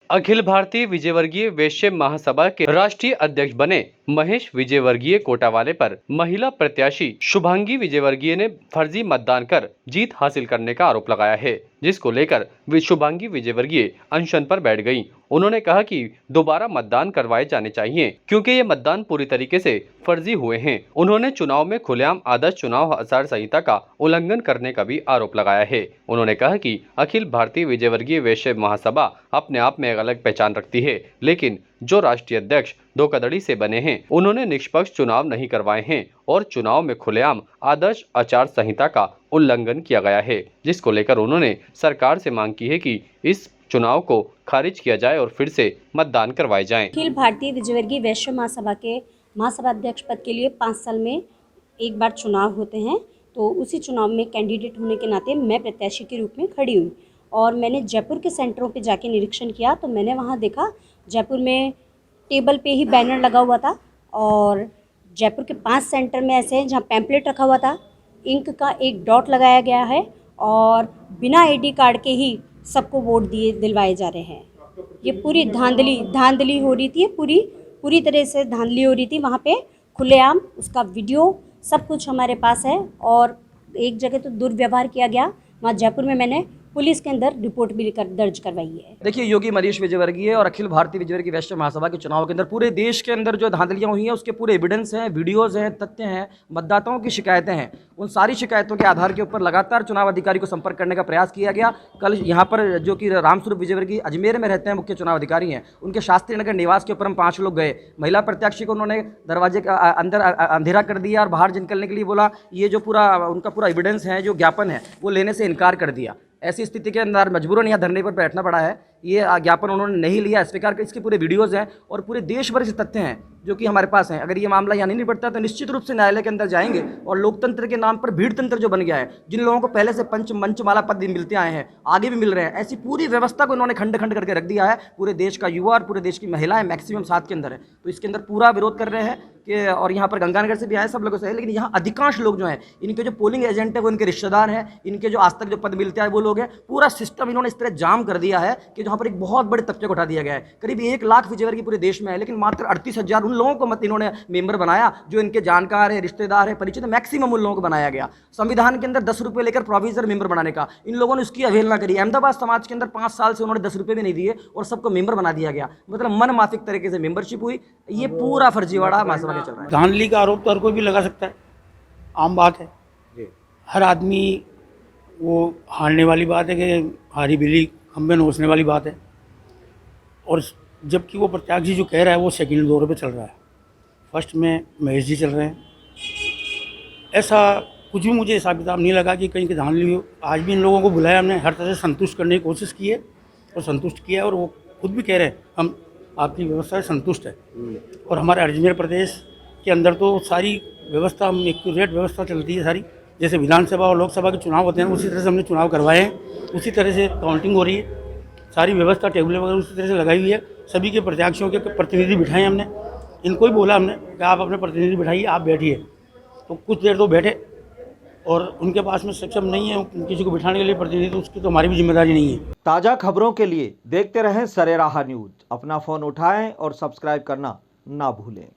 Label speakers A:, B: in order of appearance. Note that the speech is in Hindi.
A: अखिल भारतीय विजयवर्गीय वैश्य महासभा के राष्ट्रीय अध्यक्ष बने महेश विजयवर्गीय कोटावाले पर महिला प्रत्याशी शुभांगी विजयवर्गीय ने फर्जी मतदान कर जीत हासिल करने का आरोप लगाया है, जिसको लेकर शुभांगी विजयवर्गीय अनशन पर बैठ गईं। उन्होंने कहा कि दोबारा मतदान करवाए जाने चाहिए क्योंकि ये मतदान पूरी तरीके से फर्जी हुए हैं। उन्होंने चुनाव में खुलेआम आदर्श चुनाव आचार संहिता का उल्लंघन करने का भी आरोप लगाया है। उन्होंने कहा कि अखिल भारतीय विजयवर्गीय वैश्य महासभा अपने आप में एक अलग पहचान रखती है, लेकिन जो राष्ट्रीय अध्यक्ष धोखाधड़ी से बने हैं, उन्होंने निष्पक्ष चुनाव नहीं करवाए हैं और चुनाव में खुलेआम आदर्श आचार संहिता का उल्लंघन किया गया है, जिसको लेकर उन्होंने सरकार से मांग की है कि इस चुनाव को खारिज किया जाए और फिर से मतदान करवाए जाएं।
B: अखिल भारतीय विजयवर्गीय वैश्य महासभा के महासभा अध्यक्ष पद के लिए 5 साल में एक बार चुनाव होते हैं, तो उसी चुनाव में कैंडिडेट होने के नाते मैं प्रत्याशी के रूप में खड़ी हुई और मैंने जयपुर के सेंटरों पे जाके निरीक्षण किया तो मैंने वहाँ देखा जयपुर में टेबल पे ही बैनर लगा हुआ था और जयपुर के 5 सेंटर में ऐसे हैं जहाँ पैम्पलेट रखा हुआ था, इंक का एक डॉट लगाया गया है और बिना आईडी कार्ड के ही सबको वोट दिलवाए जा रहे हैं। ये पूरी धांधली हो रही थी, पूरी तरह से धांधली हो रही थी। वहाँ पे खुलेआम उसका वीडियो सब कुछ हमारे पास है और एक जगह तो दुर्व्यवहार किया गया, वहाँ जयपुर में मैंने पुलिस के अंदर रिपोर्ट भी दर्ज करवाई है।
C: देखिए, योगी मनीष विजयवर्गीय और अखिल भारतीय विजयवर्गीय वैश्य महासभा के चुनाव के अंदर पूरे देश के अंदर जो धांधलियां हुई हैं उसके पूरे एविडेंस हैं, वीडियोस हैं, तथ्य हैं, मतदाताओं की शिकायतें हैं। उन सारी शिकायतों के आधार के ऊपर लगातार चुनाव अधिकारी को संपर्क करने का प्रयास किया गया। कल यहाँ पर जो कि रामस्वरूप विजयवर्गीय अजमेर में रहते हैं, मुख्य चुनाव अधिकारी हैं, उनके शास्त्री नगर निवास के ऊपर हम 5 लोग गए। महिला प्रत्याशी को उन्होंने दरवाजे का अंदर अंधेरा कर दिया और बाहर निकलने के लिए बोला। ये जो उनका पूरा एविडेंस है, जो ज्ञापन है, वो लेने से इनकार कर दिया। ऐसी स्थिति के अंदर मजबूरन यहाँ धरने पर बैठना पड़ा है। ये ज्ञापन उन्होंने नहीं लिया, स्वीकार कर। इसके पूरे वीडियोज़ हैं और पूरे देश भर से तथ्य हैं जो कि हमारे पास हैं। अगर ये मामला यहाँ नहीं निपटता तो निश्चित रूप से न्यायालय के अंदर जाएंगे और लोकतंत्र के नाम पर भीड़ तंत्र जो बन गया है, जिन लोगों को पहले से मंचमाला पद मिलते आए हैं, आगे भी मिल रहे हैं, ऐसी पूरी व्यवस्था को इन्होंने खंड खंड करके रख दिया है। पूरे देश का युवा और पूरे देश की महिलाएं मैक्सिमम साथ के अंदर है, तो इसके अंदर पूरा विरोध कर रहे हैं कि और यहाँ पर गंगानगर से भी आए, सब लोगों से है। लेकिन यहाँ अधिकांश लोग जो हैं, इनके जो पोलिंग एजेंट है वो इनके रिश्तेदार हैं, इनके जो आज तक जो पद मिलते हैं वो लोग हैं। पूरा सिस्टम इन्होंने इस तरह जाम कर दिया है कि जहाँ पर एक बहुत बड़े तबके को उठा दिया गया है। करीब 1 लाख विजयवर्गीय पूरे देश में है, लेकिन मात्र 38,000 उन लोगों को मत इन्होंने मेंबर बनाया जो इनके जानकार है, रिश्तेदार है, परिचित। मैक्सिमम उन लोगों को बनाया गया। संविधान के अंदर 10 रुपये लेकर प्रोविजनल मेंबर बनाने का इन लोगों ने उसकी अवहेलना करी। अहमदाबाद समाज के अंदर 5 साल से उन्होंने 10 रुपये भी नहीं दिए और सबको मेंबर बना दिया गया। मतलब मन माफिक तरीके से मेंबरशिप हुई। ये पूरा फर्जीवाड़ा महासभा में चल रहा है।
D: धांधली का आरोप तो हर कोई भी लगा सकता है, आम बात है। हर आदमी वो हारने वाली बात है कि हारी बिल्ली खंबे नोचने वाली बात है। और जबकि वो प्रत्याशी जो कह रहा है वो सेकंड दौर पे चल रहा है, फर्स्ट में महेश जी चल रहे हैं। ऐसा कुछ भी मुझे हिसाब किताब नहीं लगा कि कहीं की धांधली हो। आज भी इन लोगों को बुलाया, हमने हर तरह से संतुष्ट करने की कोशिश की है और संतुष्ट किया है और वो खुद भी कह रहे हैं हम आपकी व्यवस्था से संतुष्ट है। और हमारे अजमेर प्रदेश के अंदर तो सारी व्यवस्था एक्यूरेट व्यवस्था चलती है सारी। जैसे विधानसभा और लोकसभा के चुनाव होते हैं उसी तरह से हमने चुनाव करवाए हैं, उसी तरह से काउंटिंग हो रही है। सारी व्यवस्था टेबलें वगैरह उसी तरह से लगाई हुई है। सभी के प्रत्याशियों के प्रतिनिधि बिठाए हमने, इनको ही बोला हमने कि आप अपने प्रतिनिधि बिठाइए, आप बैठिए। तो कुछ देर तो बैठे और उनके पास में सक्षम नहीं है किसी को बिठाने के लिए प्रतिनिधि, तो उसकी तो हमारी भी जिम्मेदारी नहीं है।
E: ताज़ा खबरों के लिए देखते रहें सरेराह न्यूज़। अपना फ़ोन उठाएं और सब्सक्राइब करना ना भूलें।